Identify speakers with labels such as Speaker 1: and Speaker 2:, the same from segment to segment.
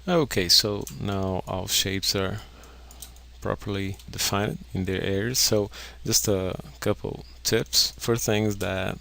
Speaker 1: Okay, so now all shapes are properly defined in their areas. So just a couple tips for things that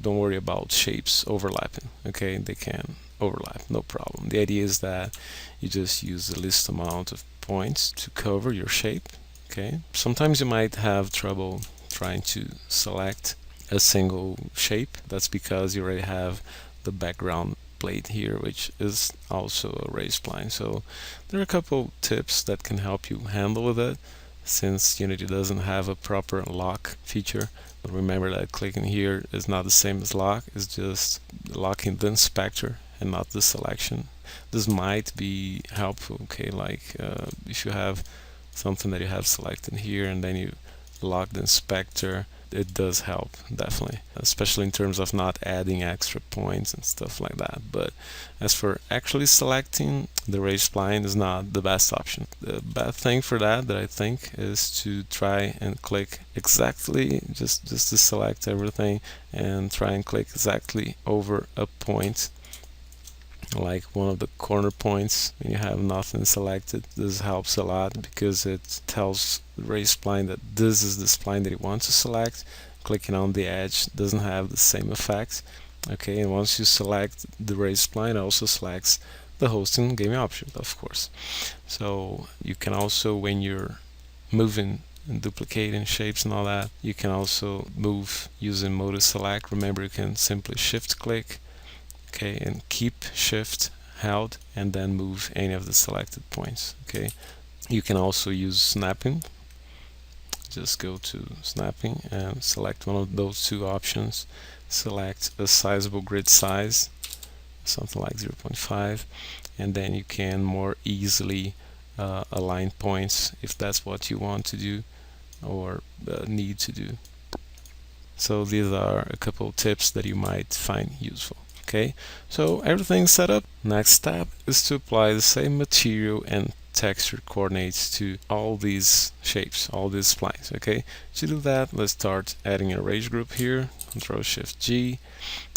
Speaker 1: don't worry about shapes overlapping. Okay, they can overlap, no problem. The idea is that you just use the least amount of points to cover your shape. Okay, sometimes you might have trouble trying to select a single shape. That's because you already have the background plate here, which is also a raised spline. So there are a couple tips that can help you handle with it, since Unity doesn't have a proper lock feature. But remember that clicking here is not the same as lock, it's just locking the inspector and not the selection. This might be helpful, okay, like if you have something that you have selected here and then you lock the inspector, it does help, definitely, especially in terms of not adding extra points and stuff like that. But as for actually selecting, the raised spline is not the best option. The bad thing for that I think is to try and click exactly, just to select everything and try and click exactly over a point, like one of the corner points when you have nothing selected. This helps a lot because it tells the raised spline that this is the spline that you want to select. Clicking on the edge doesn't have the same effect. Okay, and once you select the raised spline, it also selects the hosting game option, of course. So you can also, when you're moving and duplicating shapes and all that, you can also move using mode select. Remember, you can simply shift click, okay, and keep shift held and then move any of the selected points. Okay, you can also use snapping. Just go to snapping and select one of those two options. Select a sizable grid size, something like 0.5, and then you can more easily align points if that's what you want to do or need to do. So these are a couple tips that you might find useful. Okay, so everything's set up. Next step is to apply the same material and texture coordinates to all these shapes, all these splines. Okay, to do that, let's start adding a rage group here. Control Shift G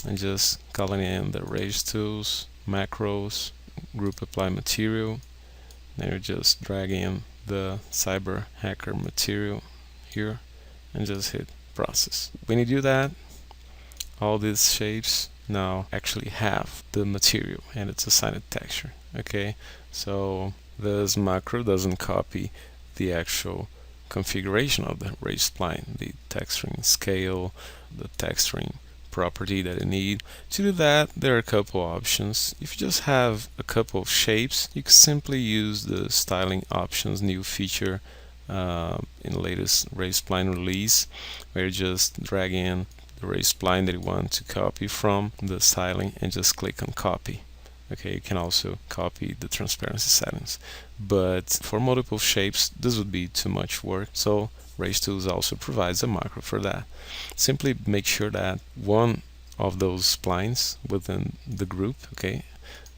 Speaker 1: and just calling in the RageTools macros group apply material. Then you just drag in the cyber hacker material here and just hit process. When you do that, all these shapes now actually have the material and it's assigned texture. Okay, so this macro doesn't copy the actual configuration of the rage spline, the texturing scale, the texturing property that you need. To do that, there are a couple options. If you just have a couple of shapes, you can simply use the styling options new feature in the latest rage spline release, where you just drag in the raised spline that you want to copy from the styling and just click on copy. Okay, you can also copy the transparency settings, but for multiple shapes this would be too much work, so RageTools also provides a macro for that. Simply make sure that one of those splines within the group, okay,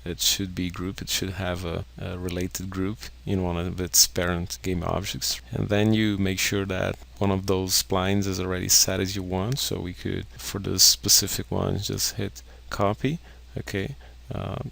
Speaker 1: it should be group, it should have a related group in one of its parent game objects, and then you make sure that one of those splines is already set as you want. So we could, for this specific one, just hit copy, okay,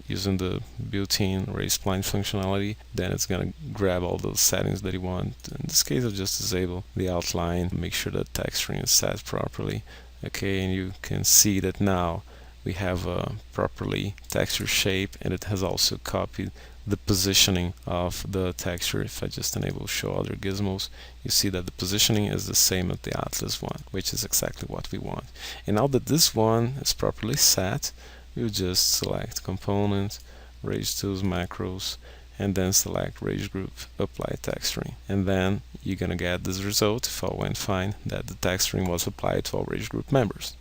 Speaker 1: using the built-in raise spline functionality. Then it's gonna grab all those settings that you want. In this case, I'll just disable the outline, make sure that texturing is set properly, okay, and you can see that now we have a properly textured shape, and it has also copied the positioning of the texture. If I just enable show other gizmos, you see that the positioning is the same as the Atlas one, which is exactly what we want. And now that this one is properly set, we'll just select component, RageTools macros, and then select rage group apply texturing, and then you're gonna get this result, if all went fine, that the texturing was applied to all rage group members.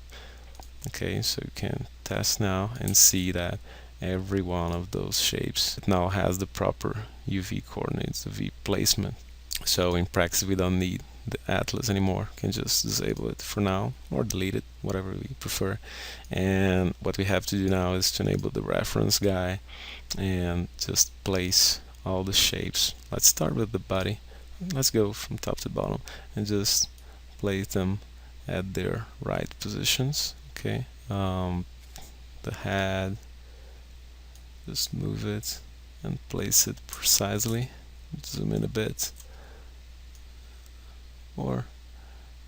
Speaker 1: Okay, so you can test now and see that every one of those shapes now has the proper UV coordinates, the V placement. So in practice we don't need the atlas anymore, we can just disable it for now or delete it, whatever we prefer. And what we have to do now is to enable the reference guy and just place all the shapes. Let's start with the body. Let's go from top to bottom and just place them at their right positions. Okay, the head, just move it, and place it precisely. Zoom in a bit, or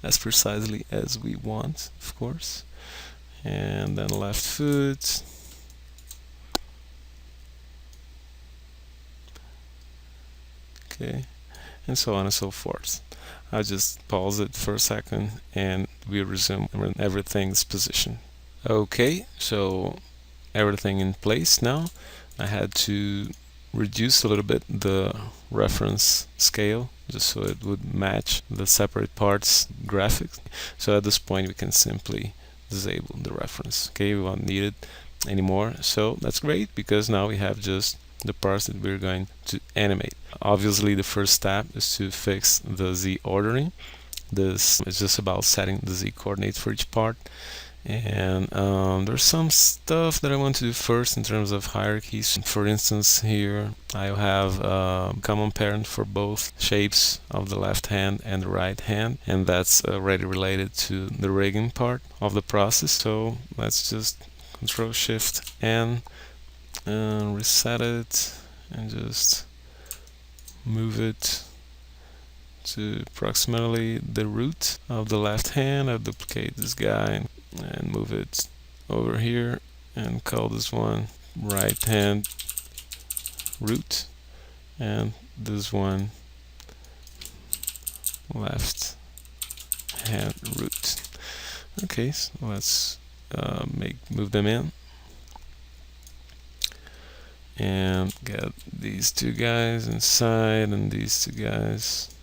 Speaker 1: as precisely as we want, of course. And then left foot, okay, and so on and so forth. I'll just pause it for a second and we resume when everything's positioned. Okay, so everything in place now. I had to reduce a little bit the reference scale just so it would match the separate parts graphics. So at this point we can simply disable the reference. Okay, we won't need it anymore. So that's great because now we have just the parts that we're going to animate. Obviously the first step is to fix the Z ordering. This is just about setting the Z coordinates for each part. And there's some stuff that I want to do first in terms of hierarchies. For instance, here I have a common parent for both shapes of the left hand and the right hand, and that's already related to the rigging part of the process. So let's just Control Shift N and reset it and just move it to approximately the root of the left hand. I'll duplicate this guy and move it over here and call this one right hand root and this one left hand root. Okay, so let's move them in and get these two guys inside and these two guys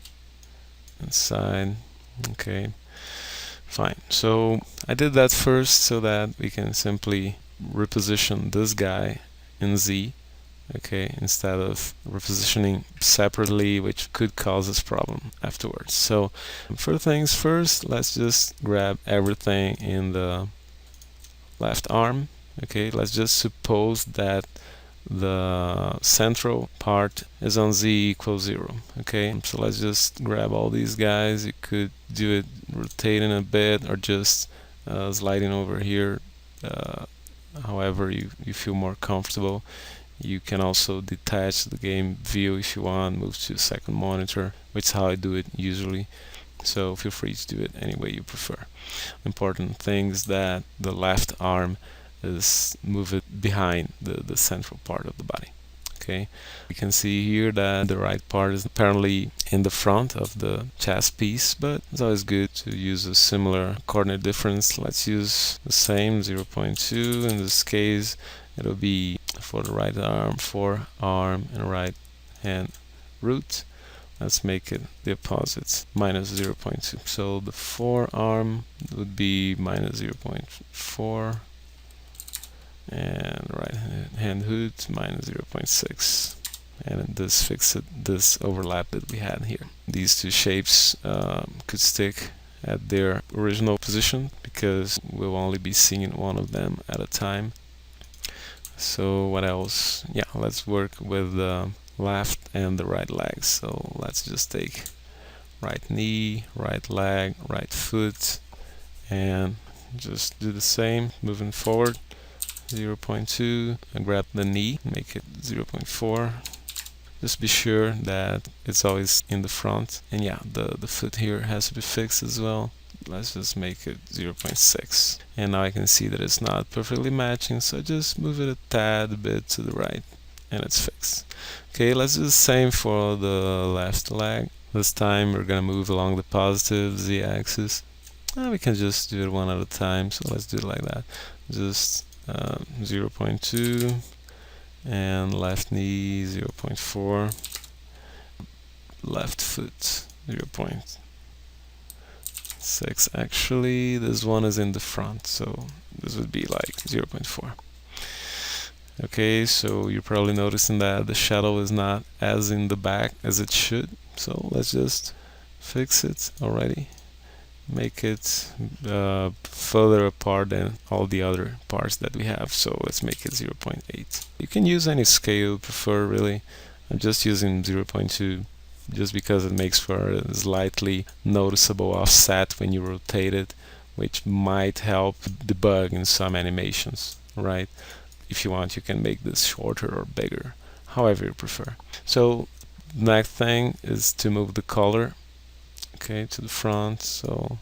Speaker 1: inside. Okay, fine. So I did that first so that we can simply reposition this guy in Z, okay, instead of repositioning separately, which could cause us problem afterwards. So first things first, let's just grab everything in the left arm. Okay, let's just suppose that the central part is on Z equals 0. Okay, so let's just grab all these guys. You could do it rotating a bit or just sliding over here, however you feel more comfortable. You can also detach the game view if you want, move to second monitor, which is how I do it usually. So feel free to do it any way you prefer. Important thing is that the left arm is move it behind the central part of the body. Okay, you can see here that the right part is apparently in the front of the chest piece, but it's always good to use a similar coordinate difference. Let's use the same 0.2. In this case it'll be for the right arm, forearm, and right hand root. Let's make it the opposite, minus 0.2. So the forearm would be minus 0.4 and right hand root minus 0.6, and this fixed this overlap that we had here. These two shapes could stick at their original position because we'll only be seeing one of them at a time. So what else? Yeah, let's work with the left and the right leg. So let's just take right knee, right leg, right foot, and just do the same moving forward. 0.2 and grab the knee, make it 0.4. Just be sure that it's always in the front, and yeah, the foot here has to be fixed as well. Let's just make it 0.6, and now I can see that it's not perfectly matching, so just move it a tad bit to the right and it's fixed. Okay, let's do the same for the left leg. This time we're gonna move along the positive Z-axis. We can just do it one at a time, so let's do it like that. Just 0.2 and left knee 0.4, left foot 0.6. Actually this one is in the front, so this would be like 0.4. Okay, so you're probably noticing that the shadow is not as in the back as it should, so let's just fix it already. Make it further apart than all the other parts that we have, so let's make it 0.8. You can use any scale you prefer, really. I'm just using 0.2 just because it makes for a slightly noticeable offset when you rotate it, which might help debug in some animations, right? If you want, you can make this shorter or bigger, however you prefer. So next thing is to move the color, okay, to the front. So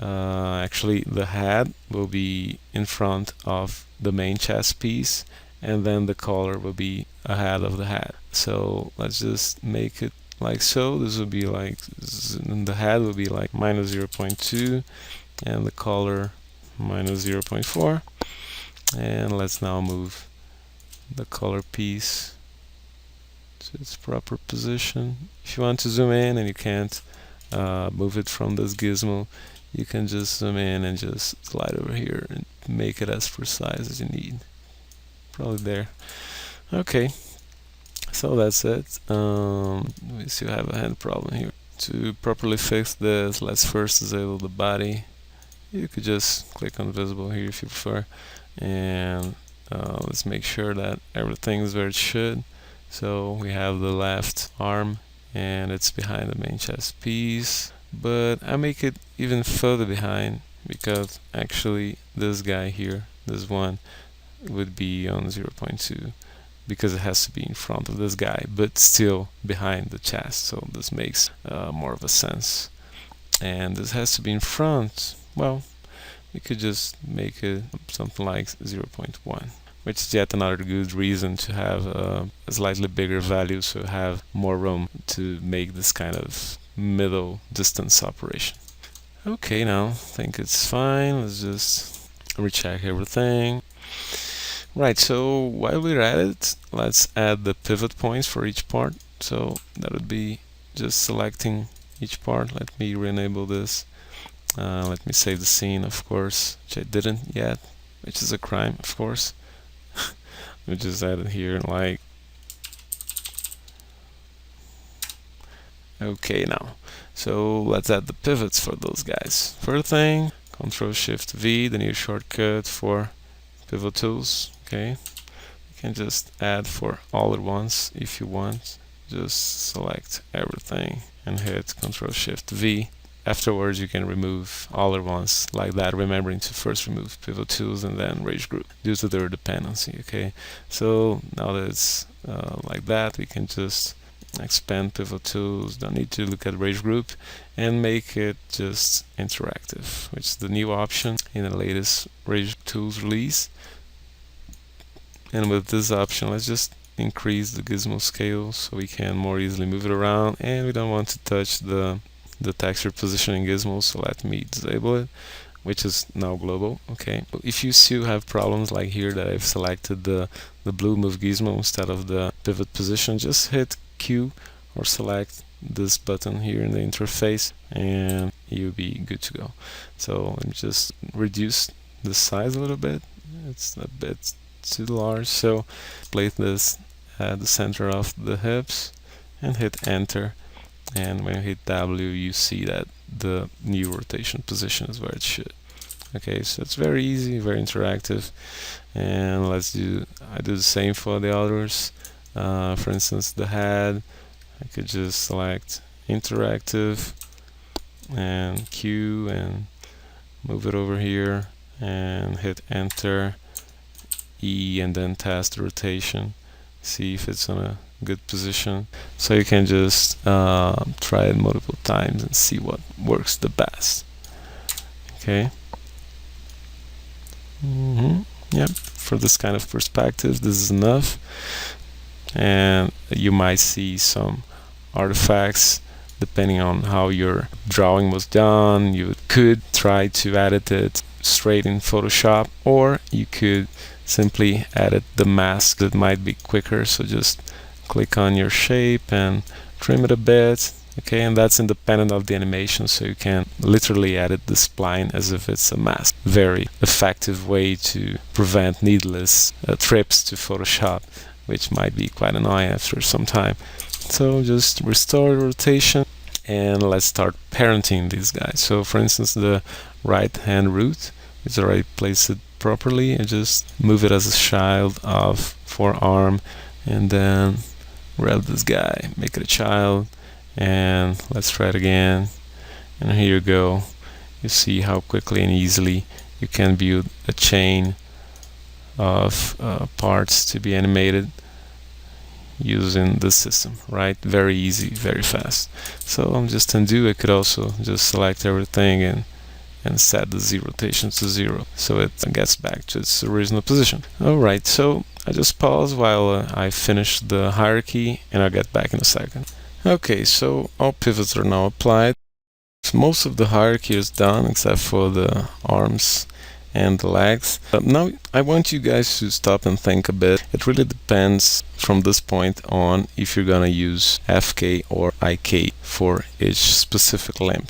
Speaker 1: actually the head will be in front of the main chest piece, and then the collar will be ahead of the head. So let's just make it like so. This will be like, the head will be like minus 0.2 and the collar minus 0.4. And let's now move the color piece to its proper position. If you want to zoom in and you can't move it from this gizmo, you can just zoom in and just slide over here and make it as precise as you need. Probably there. Okay, so that's it. We still have a hand problem here. To properly fix this, let's first disable the body. You could just click on visible here if you prefer, and let's make sure that everything is where it should. So we have the left arm and it's behind the main chest piece, but I make it even further behind because actually this guy here, this one, would be on 0.2 because it has to be in front of this guy, but still behind the chest. So this makes more of a sense. And this has to be in front. Well, we could just make it something like 0.1, which is yet another good reason to have a slightly bigger value, so have more room to make this kind of middle distance operation. Okay, now I think it's fine. Let's just recheck everything. Right, so while we're at it, let's add the pivot points for each part. So that would be just selecting each part. Let me re-enable this. Let me save the scene, of course, which I didn't yet, which is a crime, of course. We just add it here, like. Okay, now, so let's add the pivots for those guys. First thing, Ctrl-Shift-V, the new shortcut for pivot tools. Okay, you can just add for all at once if you want. Just select everything and hit Ctrl-Shift-V. Afterwards, you can remove all at once like that, remembering to first remove pivot tools and then rage group due to their dependency. Okay, so now that it's like that, we can just expand pivot tools. Don't need to look at rage group and make it just interactive, which is the new option in the latest RageTools release. And with this option, let's just increase the gizmo scale so we can more easily move it around, and we don't want to touch the texture positioning gizmo, so let me disable it, which is now global. Okay, if you still have problems like here that I've selected the blue move gizmo instead of the pivot position, just hit Q or select this button here in the interface and you'll be good to go. So let me just reduce the size a little bit. It's a bit too large, so place this at the center of the hips and hit enter, and when you hit W you see that the new rotation position is where it should. Okay, so it's very easy, very interactive, and I do the same for the others. For instance, the head, I could just select interactive and Q and move it over here and hit enter, E, and then test the rotation, see if it's on a good position. So you can just try it multiple times and see what works the best. Okay. Yep, for this kind of perspective this is enough, and you might see some artifacts depending on how your drawing was done. You could try to edit it straight in Photoshop, or you could simply edit the mask. That might be quicker, so just click on your shape and trim it a bit. Okay, and that's independent of the animation, so you can literally edit the spline as if it's a mask. Very effective way to prevent needless trips to Photoshop, which might be quite annoying after some time. So just restore rotation and let's start parenting these guys. So for instance, the right hand root is already placed properly, and just move it as a child of forearm, and then grab this guy, make it a child, and let's try it again. And here you go. You see how quickly and easily you can build a chain of parts to be animated. using the system, right? Very easy, very fast. So I'm just undo. I could also just select everything and set the Z rotation to 0, so it gets back to its original position. Alright, so I just pause while I finish the hierarchy, and I'll get back in a second. Okay, so all pivots are now applied. So most of the hierarchy is done except for the arms and the legs. Now I want you guys to stop and think a bit. It really depends from this point on if you're gonna use FK or IK for each specific limb,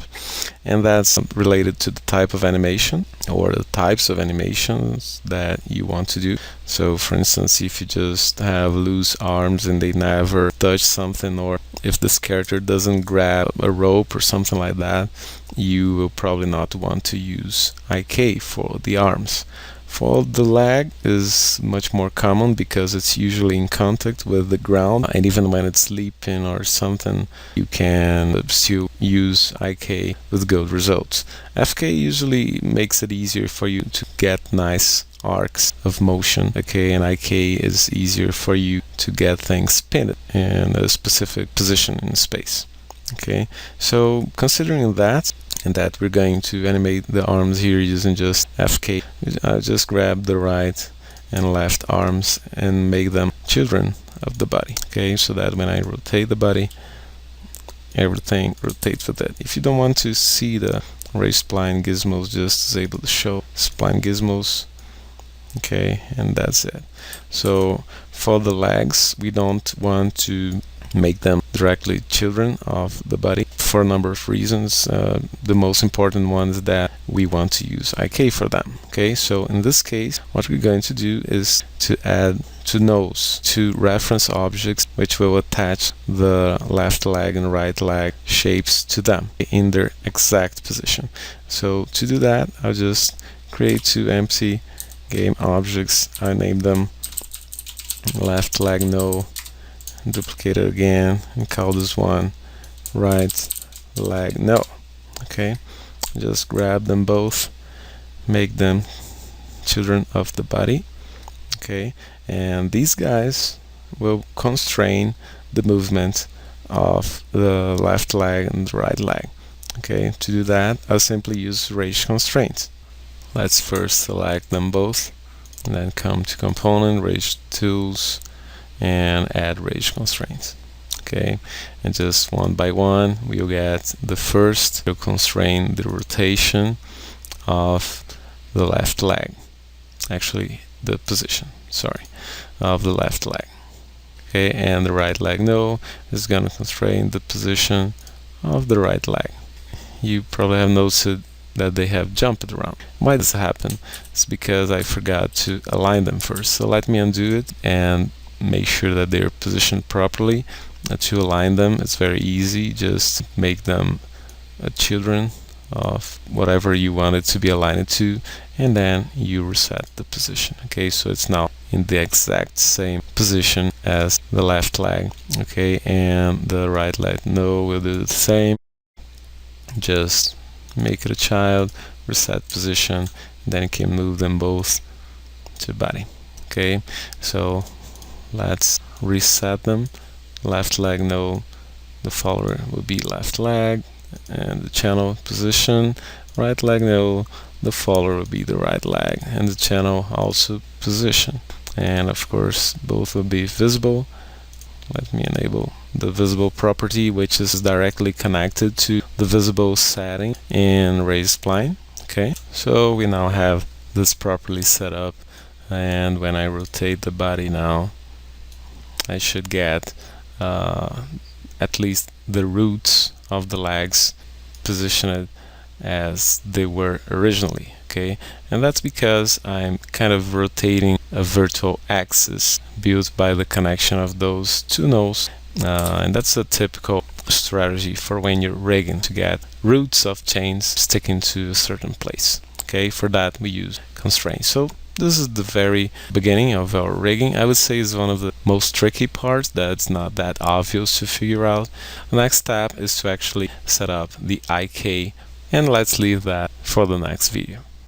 Speaker 1: and that's related to the type of animation or the types of animations that you want to do. So for instance, if you just have loose arms and they never touch something, or if this character doesn't grab a rope or something like that, you will probably not want to use IK for the arms. For the leg is much more common because it's usually in contact with the ground, and even when it's sleeping or something, you can still use IK with good results. FK usually makes it easier for you to get nice arcs of motion, okay, and IK is easier for you to get things pinned in a specific position in space. Okay, so considering that, and that we're going to animate the arms here using just FK, I'll just grab the right and left arms and make them children of the body. Okay, so that when I rotate the body, everything rotates with it. If you don't want to see the Rage spline gizmos, just disable the show spline gizmos. Okay, and that's it. So for the legs, we don't want to make them directly children of the body for a number of reasons. The most important one is that we want to use IK for them. Okay, so in this case, what we're going to do is to add two nodes, two reference objects, which will attach the left leg and right leg shapes to them in their exact position. So to do that, I'll just create two empty game objects. I name them left leg no, duplicate it again and call this one right leg no. Okay, just grab them both, make them children of the body. Okay, and these guys will constrain the movement of the left leg and the right leg. Okay, to do that, I'll simply use Rage Constraint. Let's first select them both, and then come to Component, RageTools, and add Rage Constraints. Okay, and just one by one, we'll get the first to constrain the rotation of the left leg. Actually, the position, sorry, of the left leg. Okay, and the right leg no is going to constrain the position of the right leg. You probably have noticed that they have jumped around. Why does it happen? It's because I forgot to align them first. So let me undo it and make sure that they're positioned properly. To align them, it's very easy. Just make them children of whatever you want it to be aligned to, and then you reset the position. Okay, so it's now in the exact same position as the left leg. Okay, and the right leg no will do the same. Just make it a child, reset position, then you can move them both to body. Okay, so let's reset them. Left leg no, the follower will be left leg and the channel position. Right leg no, the follower will be the right leg and the channel also position. And of course both will be visible. Let me enable the visible property, which is directly connected to the visible setting in Rage spline. Okay, so we now have this properly set up, and when I rotate the body now, I should get at least the roots of the legs positioned as they were originally. Okay, and that's because I'm kind of rotating a virtual axis built by the connection of those two nodes, and that's a typical strategy for when you're rigging to get roots of chains sticking to a certain place. Okay, for that we use constraint. So this is the very beginning of our rigging. I would say is one of the most tricky parts that's not that obvious to figure out. The next step is to actually set up the IK, and let's leave that for the next video.